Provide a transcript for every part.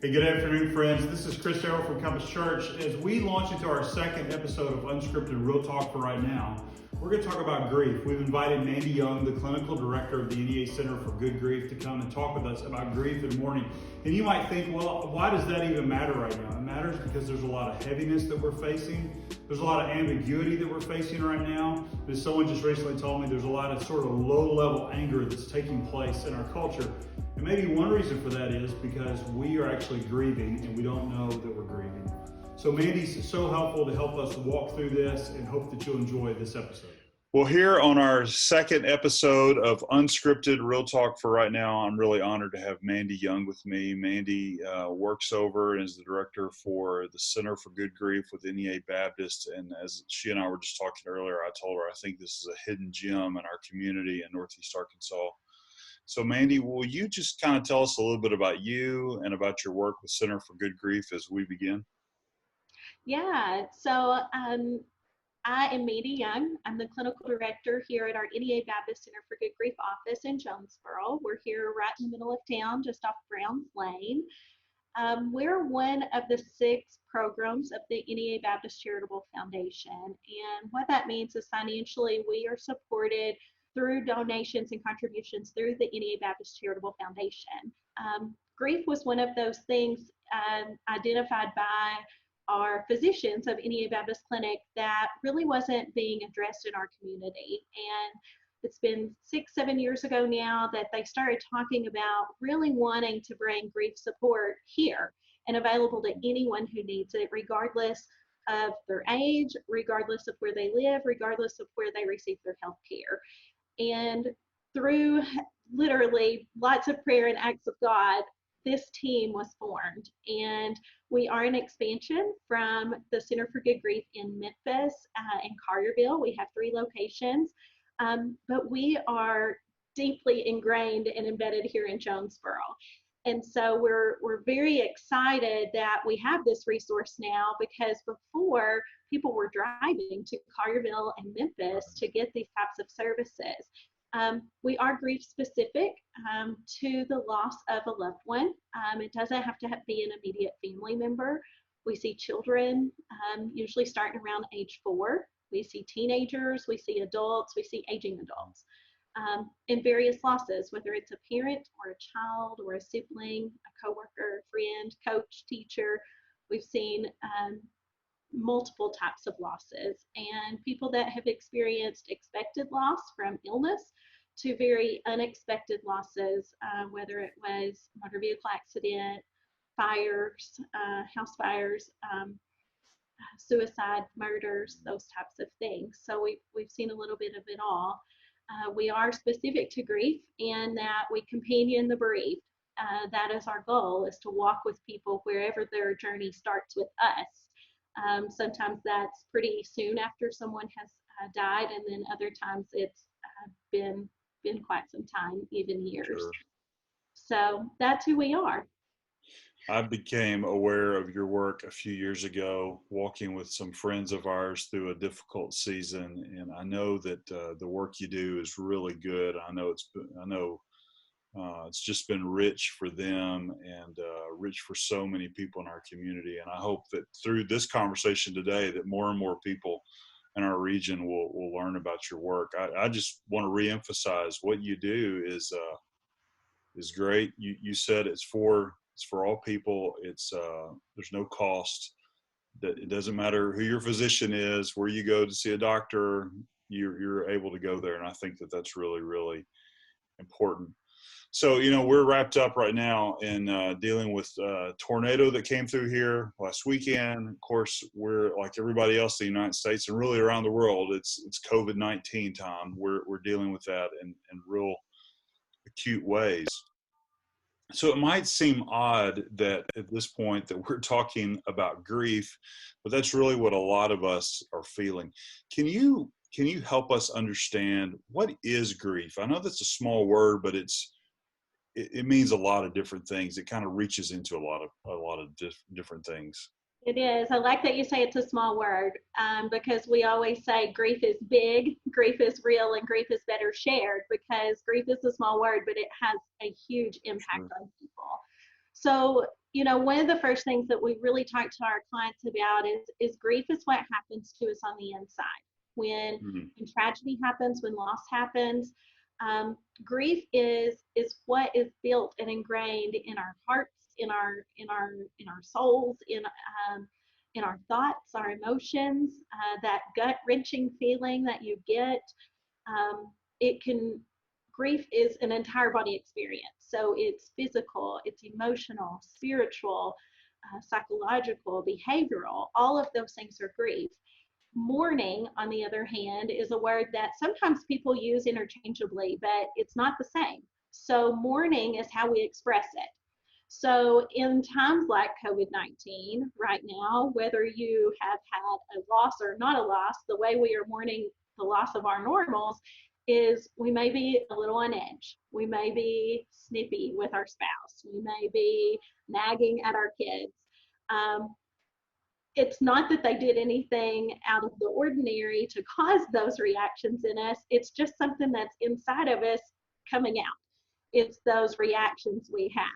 Hey, good afternoon, friends. This is Chris Harrell from Compass Church. As we launch into our second episode of Unscripted Real Talk for right now, we're going to talk about grief. We've invited Mandy Young, the clinical director of the NEA Center for Good Grief, to come and talk with us about grief and mourning. And you might think, well, why does that even matter right now? It matters because there's a lot of heaviness that we're facing. There's a lot of ambiguity that we're facing right now. As someone just recently told me, there's a lot of sort of low-level anger that's taking place in our culture. And maybe one reason for that is because we are actually grieving and we don't know that we're grieving. So Mandy's so helpful to help us walk through this, and hope that you'll enjoy this episode. Well, here on our second episode of Unscripted Real Talk for right now, I'm really honored to have Mandy Young with me. Mandy works over and is the director for the Center for Good Grief with NEA Baptist. And as she and I were just talking earlier, I told her I think this is a hidden gem in our community in Northeast Arkansas. So Mandy, will you just kind of tell us a little bit about you and about your work with Center for Good Grief as we begin? Yeah, so I am Mandy Young. I'm the clinical director here at our NEA Baptist Center for Good Grief office in Jonesboro. We're here right in the middle of town, just off Browns Lane. We're one of the 6 programs of the NEA Baptist Charitable Foundation. And what that means is financially we are supported through donations and contributions through the NEA Baptist Charitable Foundation. Grief was one of those things identified by our physicians of NEA Baptist Clinic that really wasn't being addressed in our community. And it's been 6-7 years ago now that they started talking about really wanting to bring grief support here and available to anyone who needs it, regardless of their age, regardless of where they live, regardless of where they receive their health care. And through literally lots of prayer and acts of God, this team was formed. And we are an expansion from the Center for Good Grief in Memphis and Carterville. We have 3 locations, but we are deeply ingrained and embedded here in Jonesboro. And so we're very excited that we have this resource now, because before people were driving to Carterville and Memphis to get these types of services. We are grief specific to the loss of a loved one. It doesn't have to be an immediate family member. We see children usually starting around age 4. We see teenagers, we see adults, we see aging adults. And various losses, whether it's a parent or a child or a sibling, a coworker, friend, coach, teacher. We've seen multiple types of losses, and people that have experienced expected loss from illness to very unexpected losses, whether it was motor vehicle accident, fires, house fires, suicide, murders, those types of things. So we've seen a little bit of it all. We are specific to grief in that we companion the bereaved. That is our goal, is to walk with people wherever their journey starts with us. Sometimes that's pretty soon after someone has died, and then other times it's been quite some time, even years. Sure. So that's who we are. I became aware of your work a few years ago, walking with some friends of ours through a difficult season, and I know that the work you do is really good. I know it's just been rich for them and rich for so many people in our community. And I hope that through this conversation today, that more and more people in our region will learn about your work. I just want to reemphasize what you do is great. You said it's for all people. It's there's no cost. That it doesn't matter who your physician is, where you go to see a doctor, you're able to go there. And I think that that's really, really important. So, we're wrapped up right now in dealing with a tornado that came through here last weekend. Of course, we're like everybody else in the United States and really around the world. It's COVID-19 time. We're dealing with that in real acute ways. So it might seem odd that at this point that we're talking about grief, but that's really what a lot of us are feeling. Can you help us understand what is grief? I know that's a small word, but it means a lot of different things. It kind of reaches into a lot of different things. It is. I like that you say it's a small word, because we always say grief is big, grief is real, and grief is better shared, because grief is a small word, but it has a huge impact on people. So, one of the first things that we really talk to our clients about is grief is what happens to us on the inside. When, Mhm. when tragedy happens, when loss happens, grief is what is built and ingrained in our hearts, in our souls, in our thoughts, our emotions. That gut wrenching feeling that you get. It can Grief is an entire body experience. So it's physical, it's emotional, spiritual, psychological, behavioral. All of those things are grief. Mourning, on the other hand, is a word that sometimes people use interchangeably, but it's not the same. So mourning is how we express it. So in times like COVID-19 right now, whether you have had a loss or not a loss, the way we are mourning the loss of our normals is we may be a little on edge. We may be snippy with our spouse. We may be nagging at our kids. Um, it's not that they did anything out of the ordinary to cause those reactions in us. It's just something that's inside of us coming out. It's those reactions we have.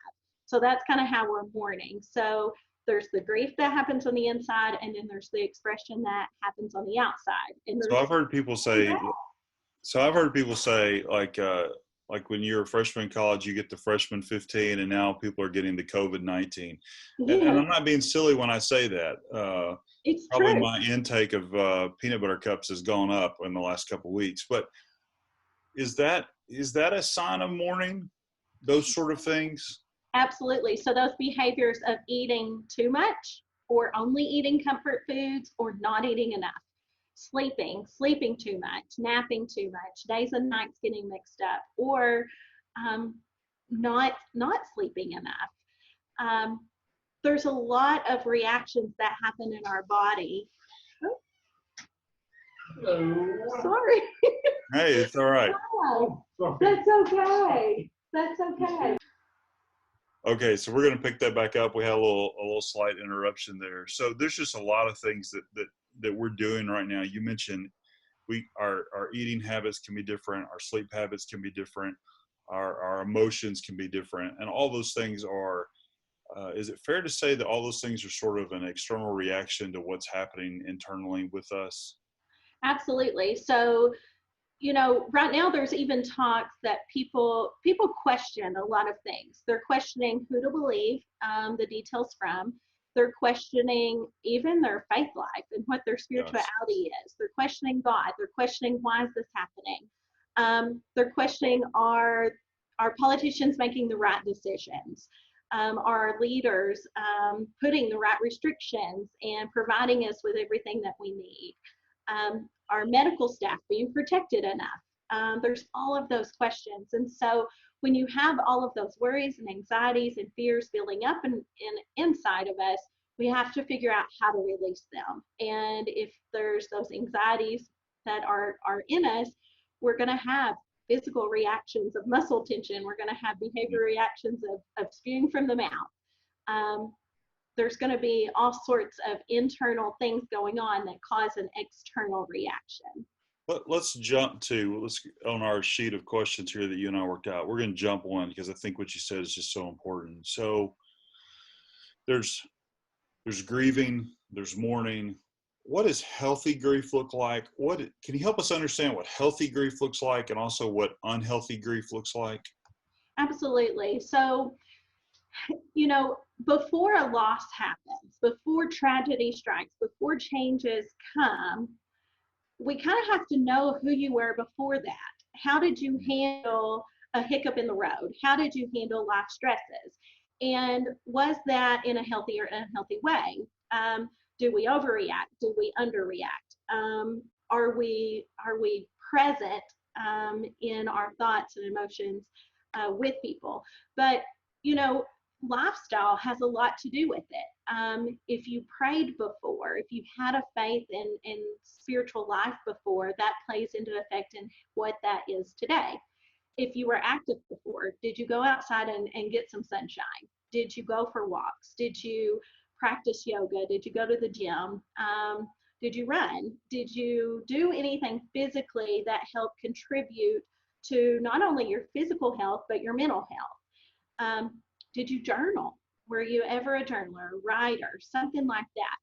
So that's kind of how we're mourning. So there's the grief that happens on the inside, and then there's the expression that happens on the outside. And So there's I've heard people say, like when you're a freshman in college, you get the freshman 15, and now people are getting the COVID-19. And yeah, I'm not being silly when I say that. it's Probably true. my intake of peanut butter cups has gone up in the last couple of weeks. But is that a sign of mourning? Those sort of things? Absolutely. So those behaviors of eating too much, or only eating comfort foods, or not eating enough, sleeping too much, napping too much, days and nights getting mixed up, or um, not sleeping enough. Um, there's a lot of reactions that happen in our body. Oh, sorry. Hey, it's all right. Oh, that's okay. That's okay. Okay, so we're going to pick that back up. We had a little slight interruption there. So there's just a lot of things that we're doing right now. You mentioned our eating habits can be different, our sleep habits can be different, our emotions can be different, and all those things are. Is it fair to say that all those things are sort of an external reaction to what's happening internally with us? Absolutely. So right now there's even talks that people question a lot of things. They're questioning who to believe the details from. They're questioning even their faith life and what their Yes. spirituality is. They're questioning God. They're questioning why is this happening. They're questioning are politicians making the right decisions? Are leaders putting the right restrictions and providing us with everything that we need? Our medical staff being protected enough? There's all of those questions. And so when you have all of those worries and anxieties and fears building up in inside of us, we have to figure out how to release them. And if there's those anxieties that are in us, we're going to have physical reactions of muscle tension. We're going to have behavior reactions of spewing from the mouth. There's going to be all sorts of internal things going on that cause an external reaction. Let's on our sheet of questions here that you and I worked out. We're going to jump one because I think what you said is just so important. So there's grieving, there's mourning. What does healthy grief look like? Can you help us understand what healthy grief looks like, and also what unhealthy grief looks like? Absolutely. So, before a loss happens, before tragedy strikes, before changes come, we kind of have to know who you were before that. How did you handle a hiccup in the road? How did you handle life stresses? And was that in a healthy or unhealthy way? Do we overreact? Do we underreact? Are we present in our thoughts and emotions with people? But you know, lifestyle has a lot to do with it. If you prayed before, if you've had a faith in spiritual life before, that plays into effect in what that is today. If you were active before, did you go outside and get some sunshine? Did you go for walks? Did you practice yoga? Did you go to the gym? Did you run? Did you do anything physically that helped contribute to not only your physical health, but your mental health? Did you journal? Were you ever a journaler, writer, something like that?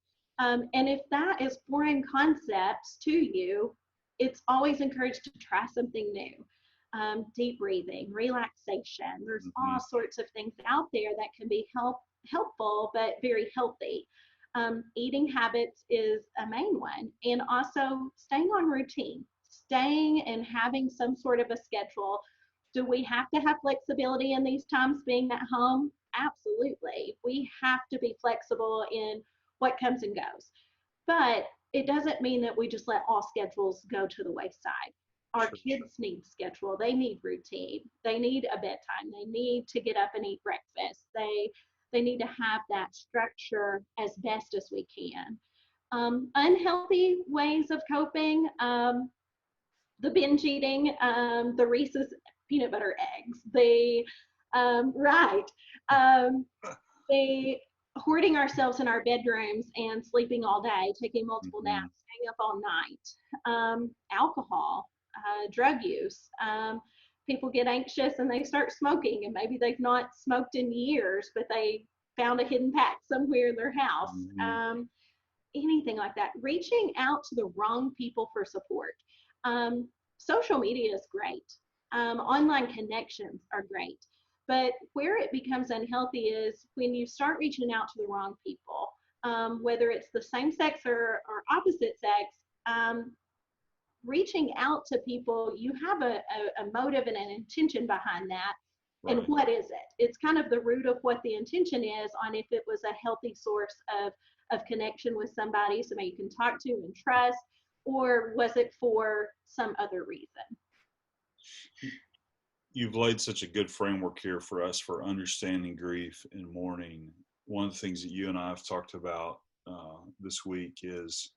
And if that is foreign concepts to you, it's always encouraged to try something new. Deep breathing, relaxation. There's all sorts of things out there that can be helpful, but very healthy. Eating habits is a main one, and also staying on routine, staying and having some sort of a schedule. Do we have to have flexibility in these times being at home? Absolutely. We have to be flexible in what comes and goes. But it doesn't mean that we just let all schedules go to the wayside. Our kids need schedule. They need routine. They need a bedtime. They need to get up and eat breakfast. They need to have that structure as best as we can. Unhealthy ways of coping, the binge eating, the Reese's peanut butter eggs, the hoarding ourselves in our bedrooms and sleeping all day, taking multiple naps, staying up all night, alcohol, drug use. People get anxious and they start smoking, and maybe they've not smoked in years, but they found a hidden pack somewhere in their house. Anything like that. Reaching out to the wrong people for support. Social media is great. Online connections are great. But where it becomes unhealthy is when you start reaching out to the wrong people, whether it's the same sex or opposite sex. Reaching out to people, you have a motive and an intention behind that. Right. And what is it? It's kind of the root of what the intention is on if it was a healthy source of connection with somebody, somebody you can talk to and trust, or was it for some other reason? You've laid such a good framework here for us for understanding grief and mourning. One of the things that you and I have talked about this week is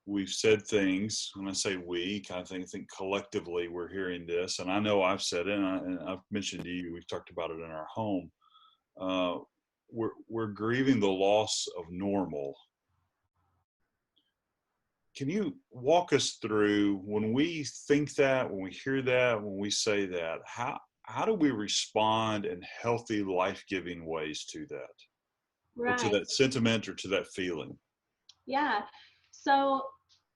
we've said things. When I say we, I think collectively we're hearing this, and I know I've said it, and I've mentioned to you, we've talked about it in our home. We're grieving the loss of normal. Can you walk us through, when we think that, when we hear that, when we say that, how do we respond in healthy, life-giving ways to that? Right. Or to that sentiment or to that feeling? Yeah. So,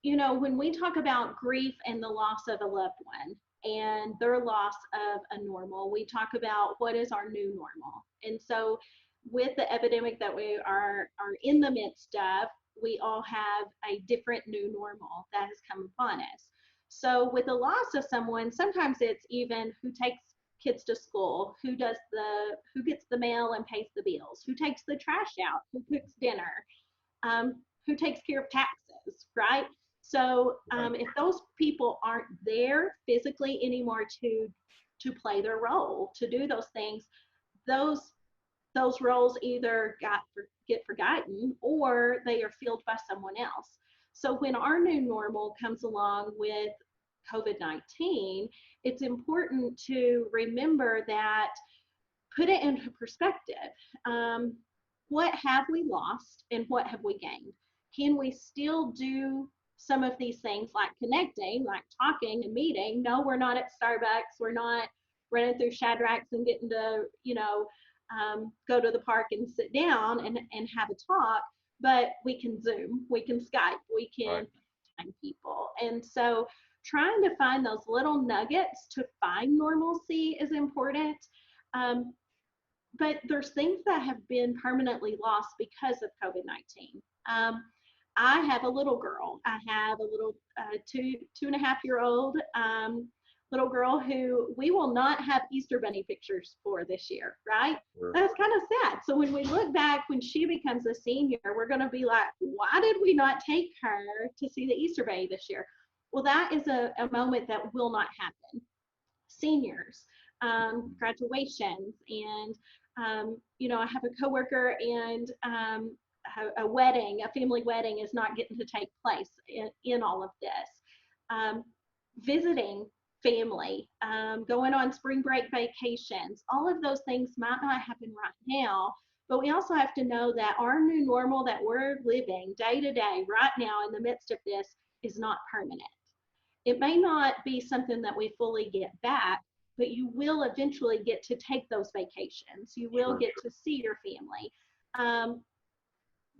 when we talk about grief and the loss of a loved one and their loss of a normal, we talk about what is our new normal. And so with the epidemic that we are in the midst of, we all have a different new normal that has come upon us. So with the loss of someone, sometimes it's even who takes kids to school, who gets the mail and pays the bills, who takes the trash out, who cooks dinner, who takes care of taxes, right? So if those people aren't there physically anymore to play their role, to do those things, those roles either get forgotten or they are filled by someone else. So when our new normal comes along with COVID-19, it's important to remember that, put it into perspective. What have we lost and what have we gained? Can we still do some of these things like connecting, like talking and meeting? No, we're not at Starbucks. We're not running through Shadrack's and getting to, go to the park and sit down and have a talk, but we can Zoom, we can Skype, we can find people. And so trying to find those little nuggets to find normalcy is important. But there's things that have been permanently lost because of COVID-19. I have a little girl. I have a little 2.5-year-old little girl who we will not have Easter Bunny pictures for this year, right? Sure. That's kind of sad. So when we look back, when she becomes a senior, we're going to be like, why did we not take her to see the Easter Bunny this year? Well, that is a moment that will not happen. Seniors, graduations, and I have a coworker, and a wedding, a family wedding, is not getting to take place in all of this. Visiting family, going on spring break vacations, all of those things might not happen right now, but we also have to know that our new normal that we're living day to day right now in the midst of this is not permanent. It may not be something that we fully get back, but you will eventually get to take those vacations. You will Sure, get to see your family.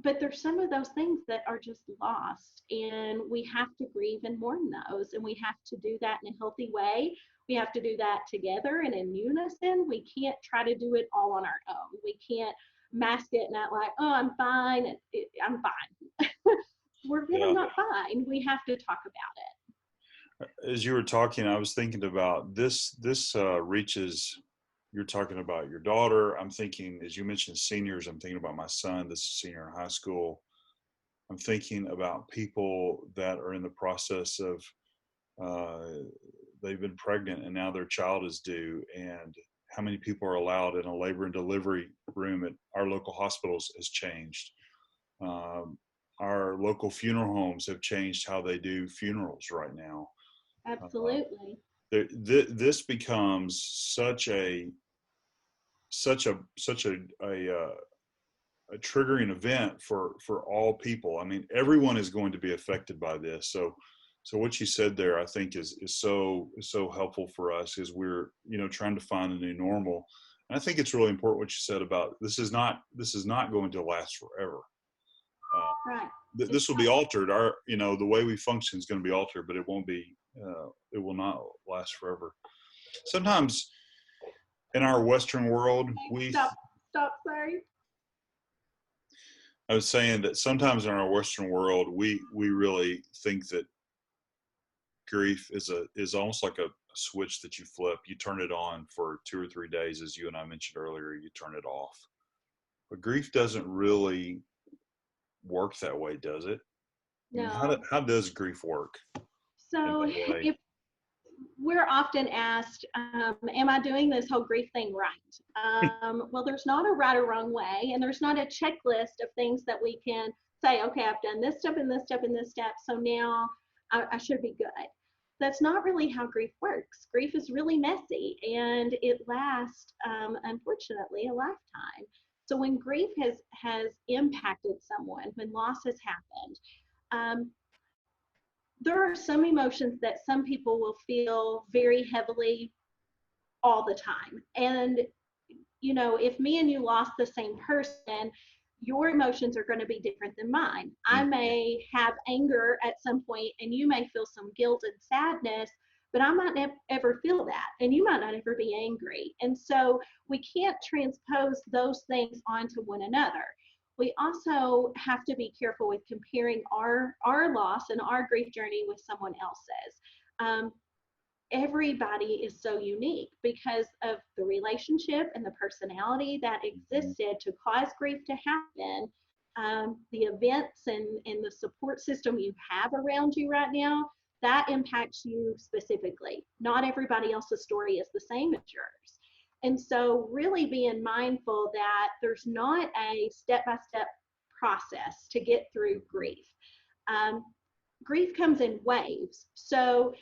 But there's some of those things that are just lost, and we have to grieve and mourn those, and we have to do that in a healthy way. We have to do that together and in unison. We can't try to do it all on our own. We can't mask it and act like, oh, I'm fine, and I'm fine. We're really yeah. not fine. We have to talk about it. As you were talking, I was thinking about this. This reaches. You're talking about your daughter. I'm thinking, as you mentioned, seniors. I'm thinking about my son. This is a senior in high school. I'm thinking about people that are in the process of they've been pregnant and now their child is due, and how many people are allowed in a labor and delivery room at our local hospitals has changed. Our local funeral homes have changed how they do funerals right now. Absolutely. This becomes a triggering event for all people. I mean, everyone is going to be affected by this. So what you said there, I think is so helpful for us as we're, trying to find a new normal. And I think it's really important what you said about this is not going to last forever. Right. This will be altered. The way we function is going to be altered, but it won't be. It will not last forever. Sometimes in our Western world, Stop, sorry. I was saying that sometimes in our Western world, we really think that grief is almost like a switch that you flip. You turn it on for 2 or 3 days, as you and I mentioned earlier. You turn it off. But grief doesn't really work that way, does it? I mean, No. how does grief work in So that way? if we're often asked, am I doing this whole grief thing right? Well, there's not a right or wrong way, and there's not a checklist of things that we can say, okay, I've done this step and this step and this step, so now I should be good. That's not really how grief works. Grief is really messy, and it lasts, unfortunately, a lifetime. So when grief has impacted someone, when loss has happened, there are some emotions that some people will feel very heavily all the time. And, if me and you lost the same person, your emotions are going to be different than mine. I may have anger at some point, and you may feel some guilt and sadness, but I might never ever feel that, and you might not ever be angry. And so we can't transpose those things onto one another. We also have to be careful with comparing our loss and our grief journey with someone else's. Everybody is so unique because of the relationship and the personality that existed to cause grief to happen. The events and the support system you have around you right now, that impacts you specifically. Not everybody else's story is the same as yours. And so really being mindful that there's not a step-by-step process to get through grief. Grief comes in waves. So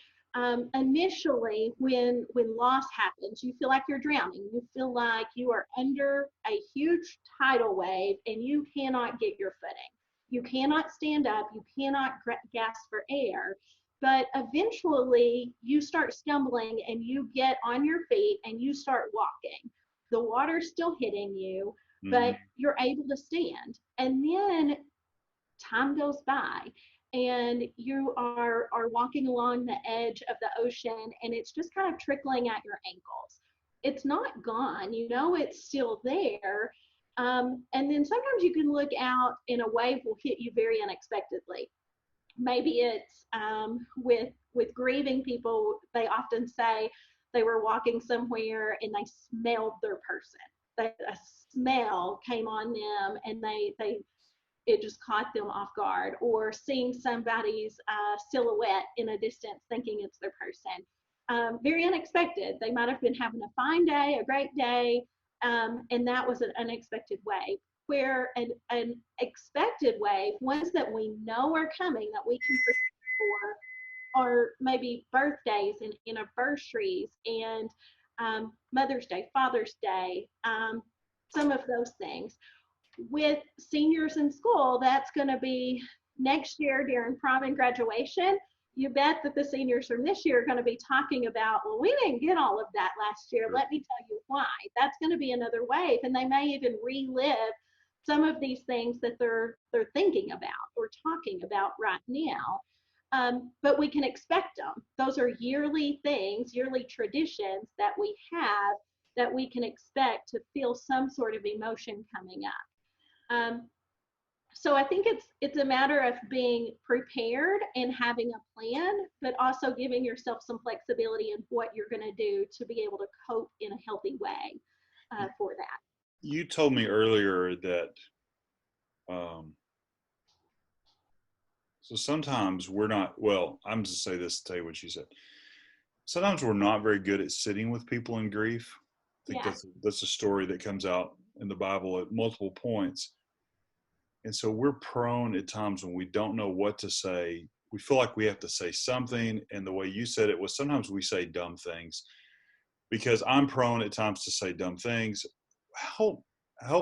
initially, when loss happens, you feel like you're drowning. You feel like you are under a huge tidal wave and you cannot get your footing. You cannot stand up. You cannot gasp for air. But eventually, you start stumbling and you get on your feet and you start walking. The water's still hitting you, but you're able to stand. And then time goes by and you are walking along the edge of the ocean and it's just kind of trickling at your ankles. It's not gone, it's still there. And then sometimes you can look out and a wave will hit you very unexpectedly. Maybe it's with grieving people, they often say they were walking somewhere and they smelled their person. A smell came on them and it just caught them off guard, or seeing somebody's silhouette in a distance thinking it's their person. Very unexpected. They might have been having a fine day, a great day, and that was an unexpected wave. Where an expected wave, ones that we know are coming, that we can prepare for, are maybe birthdays and anniversaries and Mother's Day, Father's Day, some of those things. With seniors in school, that's going to be next year during prom and graduation. you bet that the seniors from this year are going to be talking about, well, we didn't get all of that last year. Let me tell you why. That's going to be another wave, and they may even relive some of these things that they're thinking about or talking about right now. But we can expect them. Those are yearly things, yearly traditions that we have that we can expect to feel some sort of emotion coming up. So I think it's a matter of being prepared and having a plan, but also giving yourself some flexibility in what you're going to do to be able to cope in a healthy way for that. You told me earlier that so sometimes we're not, well, I'm just say this to tell you what you said. Sometimes we're not very good at sitting with people in grief. I think that's a story that comes out in the Bible at multiple points. And so we're prone at times when we don't know what to say. We feel like we have to say something. And the way you said it was sometimes we say dumb things, because I'm prone at times to say dumb things. Help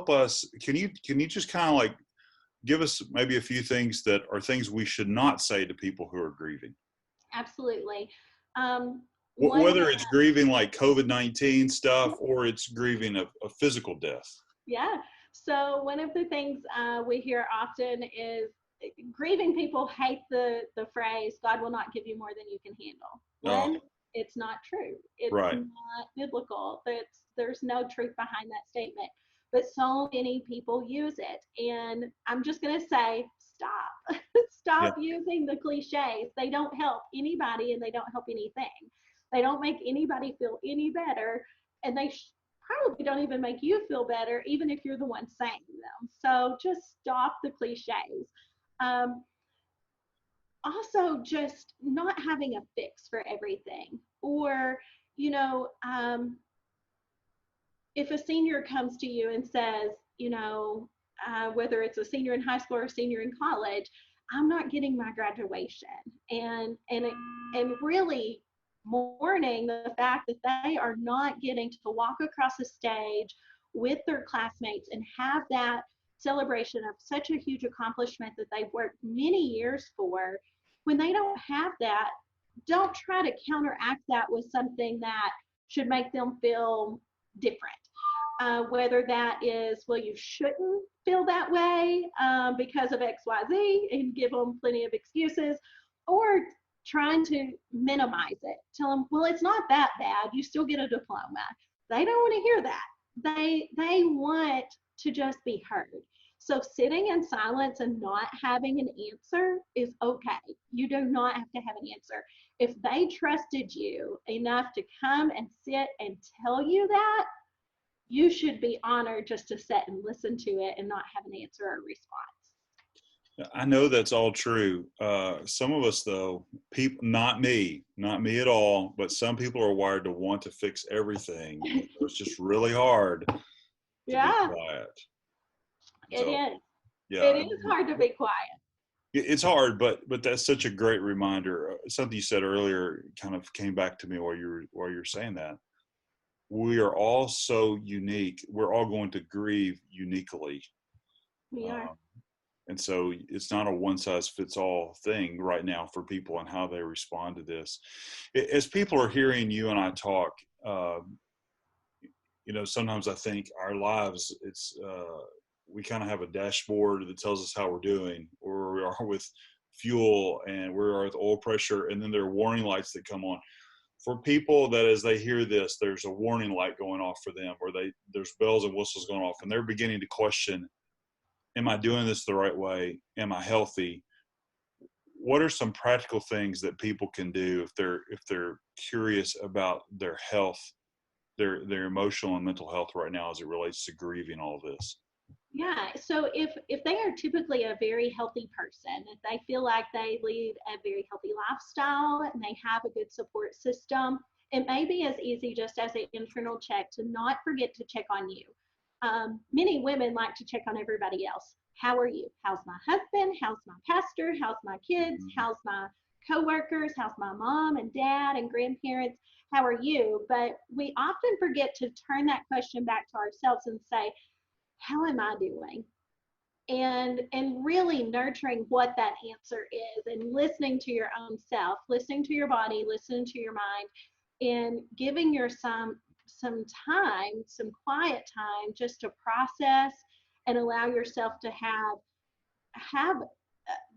us. Can you just kind of like give us maybe a few things that are things we should not say to people who are grieving? Absolutely. Whether it's grieving like COVID-19 stuff or it's grieving a physical death. Yeah. So one of the things we hear often is grieving people hate the phrase, God will not give you more than you can handle. One, it's not true. It's not biblical. There's no truth behind that statement. But so many people use it. And I'm just going to say, stop. Stop using the cliches. They don't help anybody and they don't help anything. They don't make anybody feel any better. And they probably don't even make you feel better, even if you're the one saying them. So just stop the cliches. Also, just not having a fix for everything. Or, if a senior comes to you and says, whether it's a senior in high school or a senior in college, I'm not getting my graduation, and really mourning the fact that they are not getting to walk across the stage with their classmates and have that celebration of such a huge accomplishment that they've worked many years for. When they don't have that, don't try to counteract that with something that should make them feel different. Whether that is, well, you shouldn't feel that way because of XYZ, and give them plenty of excuses, or trying to minimize it. Tell them, well, it's not that bad. You still get a diploma. They don't want to hear that. They want to just be heard. So sitting in silence and not having an answer is okay. You do not have to have an answer. If they trusted you enough to come and sit and tell you that, you should be honored just to sit and listen to it and not have an answer or response. I know that's all true. Some of us, though, people, not me at all, but some people are wired to want to fix everything. It's just really hard to be quiet. It is. Yeah, it is hard to be quiet. It's hard, but that's such a great reminder. Something you said earlier kind of came back to me while you're saying that. We are all so unique. We're all going to grieve uniquely. We are. And so it's not a one-size-fits-all thing right now for people and how they respond to this. As people are hearing you and I talk, sometimes I think our lives, we kind of have a dashboard that tells us how we're doing, or we are with fuel and we are with oil pressure, and then there are warning lights that come on. For people that as they hear this, there's a warning light going off for them, or there's bells and whistles going off, and they're beginning to question, am I doing this the right way? Am I healthy? What are some practical things that people can do if they're curious about their health, their emotional and mental health right now as it relates to grieving all of this? Yeah, so if they are typically a very healthy person, if they feel like they lead a very healthy lifestyle and they have a good support system, it may be as easy just as an internal check to not forget to check on you. Many women like to check on everybody else. How are you? How's my husband? How's my pastor? How's my kids? How's my coworkers? How's my mom and dad and grandparents? How are you? But we often forget to turn that question back to ourselves and say, how am I doing? and really nurturing what that answer is, and listening to your own self, listening to your body, listening to your mind, and giving your some time, some quiet time, just to process and allow yourself to have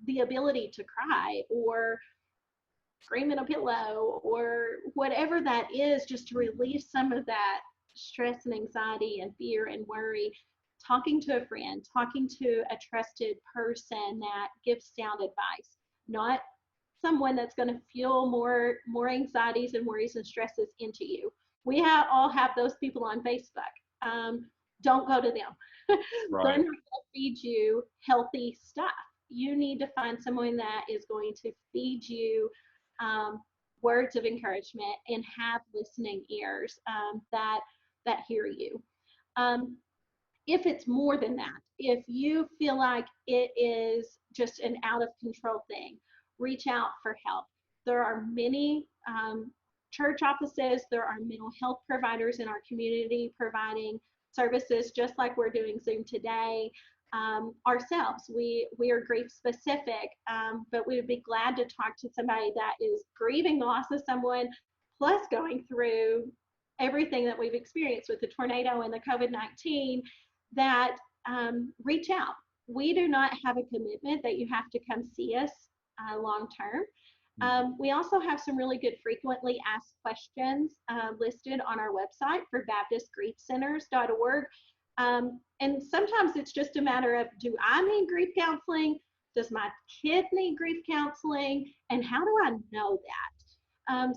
the ability to cry or scream in a pillow or whatever that is, just to release some of that stress and anxiety and fear and worry. Talking to a friend, talking to a trusted person that gives sound advice, not someone that's going to fuel more anxieties and worries and stresses into you. We all have those people on Facebook. Don't go to them. They're Right. not going to feed you healthy stuff. You need to find someone that is going to feed you um, words of encouragement and have listening ears that hear you. Um, if it's more than that, if you feel like it is just an out of control thing, reach out for help. There are many church offices, there are mental health providers in our community providing services just like we're doing Zoom today. Ourselves, we are grief specific, but we would be glad to talk to somebody that is grieving the loss of someone, plus going through everything that we've experienced with the tornado and the COVID-19, that reach out. We do not have a commitment that you have to come see us long term. We also have some really good frequently asked questions listed on our website for baptistgriefcenters.org. And sometimes it's just a matter of, do I need grief counseling? Does my kid need grief counseling? And how do I know that?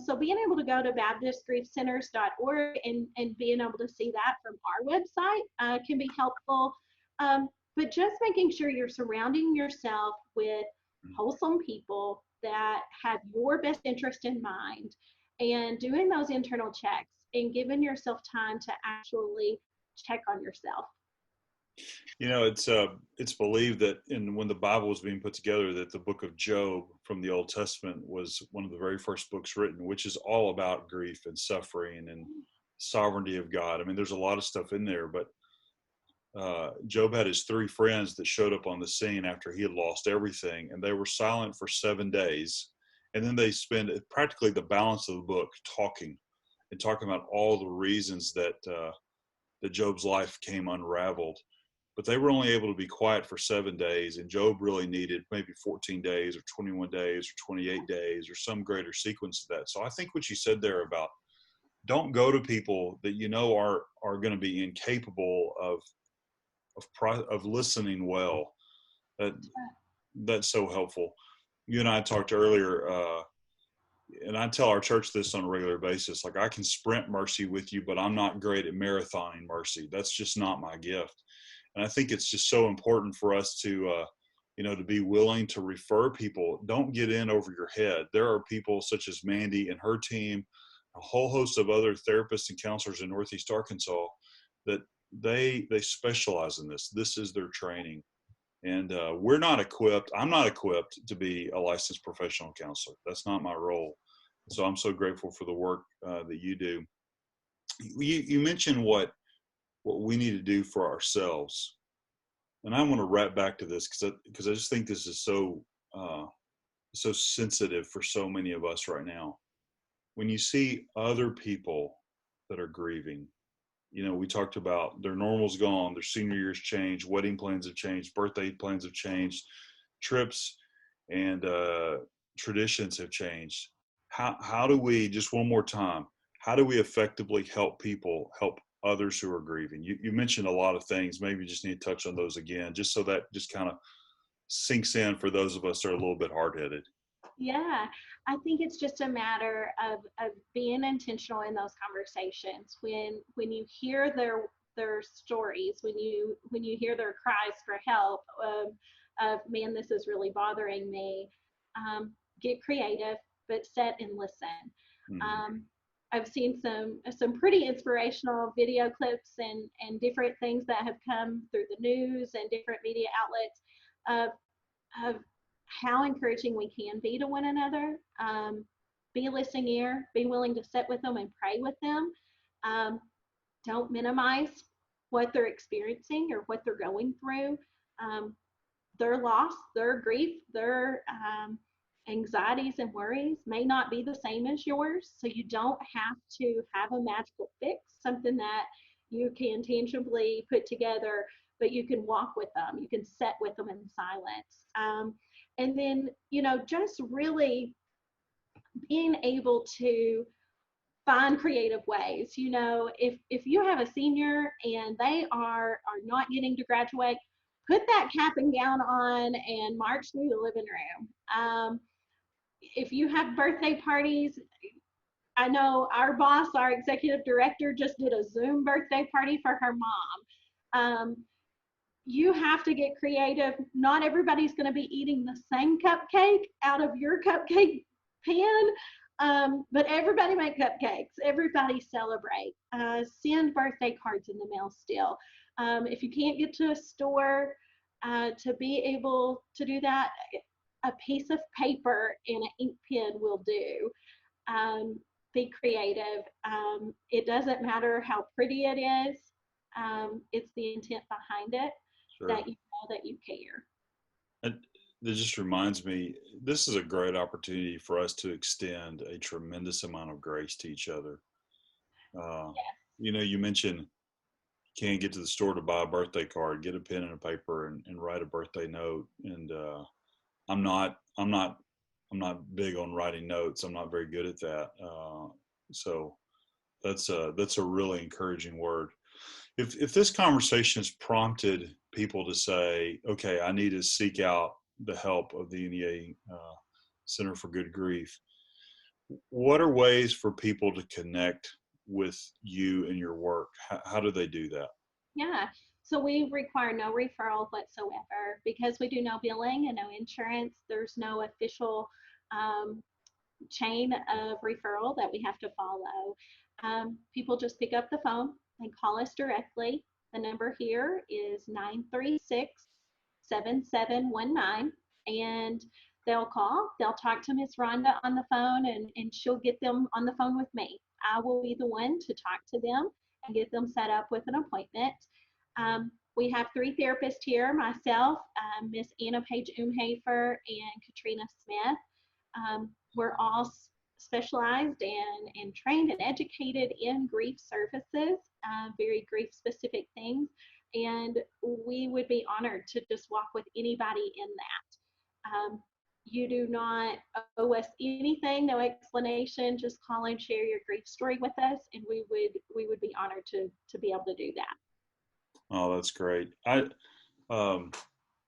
So being able to go to baptistgriefcenters.org and being able to see that from our website can be helpful. But just making sure you're surrounding yourself with wholesome people that have your best interest in mind, and doing those internal checks and giving yourself time to actually check on yourself. You know, it's believed that when the Bible was being put together, that the book of Job from the Old Testament was one of the very first books written, which is all about grief and suffering and sovereignty of God. I mean, there's a lot of stuff in there, but Job had his three friends that showed up on the scene after he had lost everything, and they were silent for 7 days, and then they spend practically the balance of the book talking about all the reasons that that Job's life came unraveled. But they were only able to be quiet for 7 days, and Job really needed maybe 14 days or 21 days or 28 days or some greater sequence of that. So I think what you said there about, don't go to people that you know are going to be incapable of listening well. That's so helpful. You and I talked earlier, and I tell our church this on a regular basis. Like, I can sprint mercy with you, but I'm not great at marathoning mercy. That's just not my gift. And I think it's just so important for us to, to be willing to refer people. Don't get in over your head. There are people such as Mandy and her team, a whole host of other therapists and counselors in Northeast Arkansas, that they specialize in this. This is their training. And we're not equipped. I'm not equipped to be a licensed professional counselor. That's not my role. So I'm so grateful for the work that you do. You mentioned what we need to do for ourselves. And I want to wrap back to this because I just think this is so sensitive for so many of us right now. When you see other people that are grieving, we talked about their normal's gone, their senior year's changed, wedding plans have changed, birthday plans have changed, trips and traditions have changed. How do we, just one more time, how do we effectively help others who are grieving? You mentioned a lot of things. Maybe you just need to touch on those again, just so that just kind of sinks in for those of us that are a little bit hard-headed. Yeah, I think it's just a matter of being intentional in those conversations. When you hear their stories, when you hear their cries for help of man, this is really bothering me, get creative, but sit and listen. Mm-hmm. I've seen some pretty inspirational video clips and different things that have come through the news and different media outlets of how encouraging we can be to one another. Be a listening ear, be willing to sit with them and pray with them. Don't minimize what they're experiencing or what they're going through. their loss, their grief, their anxieties and worries may not be the same as yours. So you don't have to have a magical fix, something that you can tangibly put together, but you can walk with them. You can sit with them in silence. And then, just really being able to find creative ways. If you have a senior and they are not getting to graduate, put that cap and gown on and march through the living room. If you have birthday parties, I know our boss, our executive director, just did a Zoom birthday party for her mom. You have to get creative. Not everybody's going to be eating the same cupcake out of your cupcake pan, but everybody make cupcakes. Everybody celebrate. Send birthday cards in the mail still. If you can't get to a store to be able to do that, a piece of paper and an ink pen will do. Be creative. It doesn't matter how pretty it is. It's the intent behind it. Sure. That you know that you care. And that just reminds me, this is a great opportunity for us to extend a tremendous amount of grace to each other. Yes. You mentioned you can't get to the store to buy a birthday card, get a pen and a paper and write a birthday note. And I'm not big on writing notes. I'm not very good at that. So that's a really encouraging word. If this conversation has prompted people to say, okay, I need to seek out the help of the NEA Center for Good Grief, what are ways for people to connect with you and your work? How do they do that? Yeah, so we require no referral whatsoever because we do no billing and no insurance. There's no official chain of referral that we have to follow. People just pick up the phone and call us directly. The number here is 936-7719, and they'll call. They'll talk to Miss Rhonda on the phone, and she'll get them on the phone with me. I will be the one to talk to them and get them set up with an appointment. We have 3 therapists here, myself, Miss Anna Page Umhafer, and Katrina Smith. We're all specialized and trained and educated in grief services, very grief specific things. And we would be honored to just walk with anybody in that. You do not owe us anything, no explanation, just call and share your grief story with us, and we would be honored to be able to do that. Oh, that's great.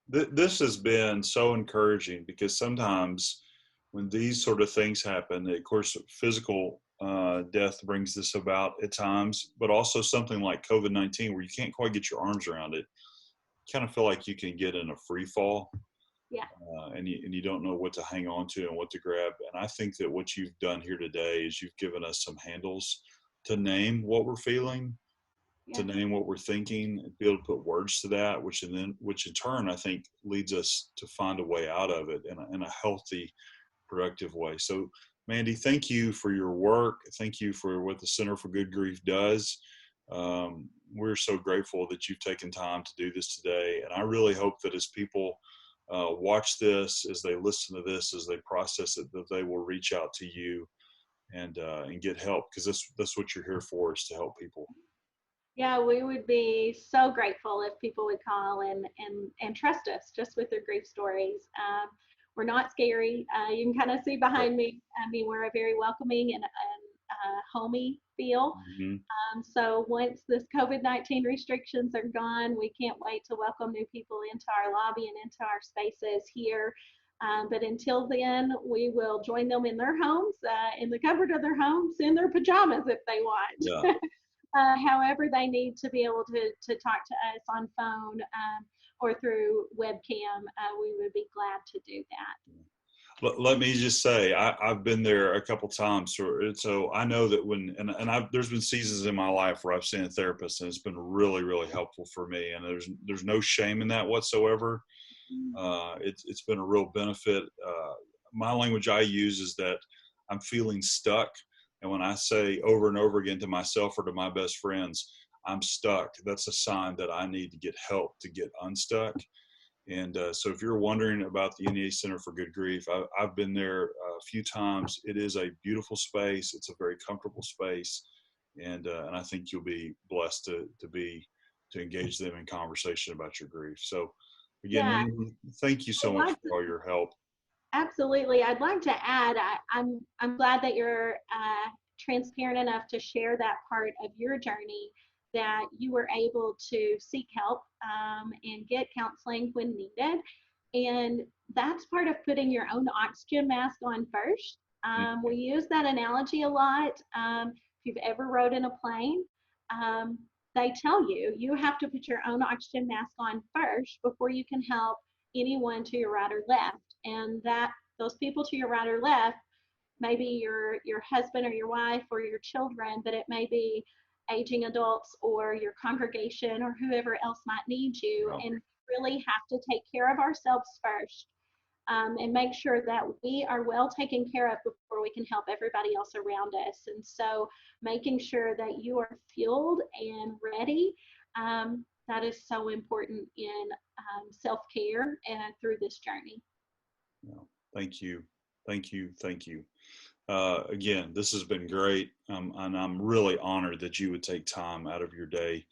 This has been so encouraging because sometimes when these sort of things happen, of course, physical death brings this about at times, but also something like COVID-19 where you can't quite get your arms around it. You kind of feel like you can get in a free fall. Yeah. And you don't know what to hang on to and what to grab. And I think that what you've done here today is you've given us some handles to name what we're feeling, to name what we're thinking, and be able to put words to that, which in turn I think leads us to find a way out of it in a healthy, productive way. So Mandy, thank you for your work. Thank you for what the Center for Good Grief does. We're so grateful that you've taken time to do this today. And I really hope that as people watch this, as they listen to this, as they process it, that they will reach out to you and get help, because that's what you're here for, is to help people. Yeah, we would be so grateful if people would call and trust us just with their grief stories. We're not scary. You can kind of see behind me. I mean, we're a very welcoming and homey feel. Mm-hmm. So once this COVID-19 restrictions are gone, we can't wait to welcome new people into our lobby and into our spaces here. But until then, we will join them in their homes, in the comfort of their homes, in their pajamas if they want. Yeah. However they need to be able to talk to us on phone or through webcam, we would be glad to do that. Let me just say, I've been there a couple times, so I know that there's been seasons in my life where I've seen a therapist, and it's been really, really helpful for me, and there's no shame in that whatsoever. It's been a real benefit. My language I use is that I'm feeling stuck. And when I say over and over again to myself or to my best friends, I'm stuck, that's a sign that I need to get help to get unstuck. And so if you're wondering about the NEA Center for Good Grief, I've been there a few times. It is a beautiful space. It's a very comfortable space. And I think you'll be blessed to engage them in conversation about your grief. So again, Yeah, Mandy, thank you so I'd much like for all your help. absolutely. I'd like to add, I'm glad that you're transparent enough to share that part of your journey, that you were able to seek help and get counseling when needed. And that's part of putting your own oxygen mask on first. We use that analogy a lot. If you've ever rode in a plane, um, they tell you you have to put your own oxygen mask on first before you can help anyone to your right or left. And that those people to your right or left, maybe your husband or your wife or your children, but it may be aging adults or your congregation or whoever else might need you. Yeah. And really have to take care of ourselves first, and make sure that we are well taken care of before we can help everybody else around us. And so making sure that you are fueled and ready, that is so important in self-care and through this journey. Yeah. Thank you. Thank you. Thank you. Again, this has been great. And I'm really honored that you would take time out of your day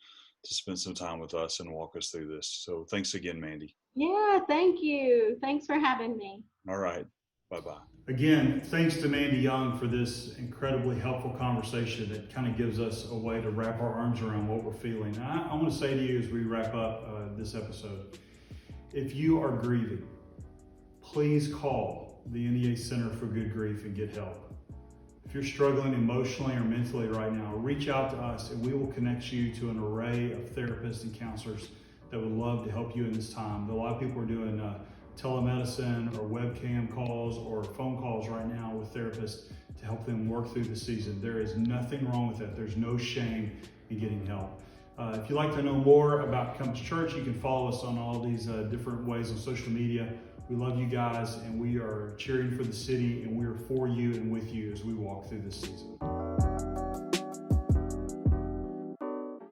to spend some time with us and walk us through this. So thanks again, Mandy. Yeah, thank you. Thanks for having me. All right. Bye-bye. Again, thanks to Mandy Young for this incredibly helpful conversation that kind of gives us a way to wrap our arms around what we're feeling. I want to say to you as we wrap up this episode, if you are grieving, please call the NEA Center for Good Grief and get help. If you're struggling emotionally or mentally right now, reach out to us and we will connect you to an array of therapists and counselors that would love to help you in this time. A lot of people are doing telemedicine or webcam calls or phone calls right now with therapists to help them work through the season. There is nothing wrong with that. There's no shame in getting help. If you'd like to know more about Compass Church, you can follow us on all these different ways on social media. We love you guys, and we are cheering for the city, and we are for you and with you as we walk through this season.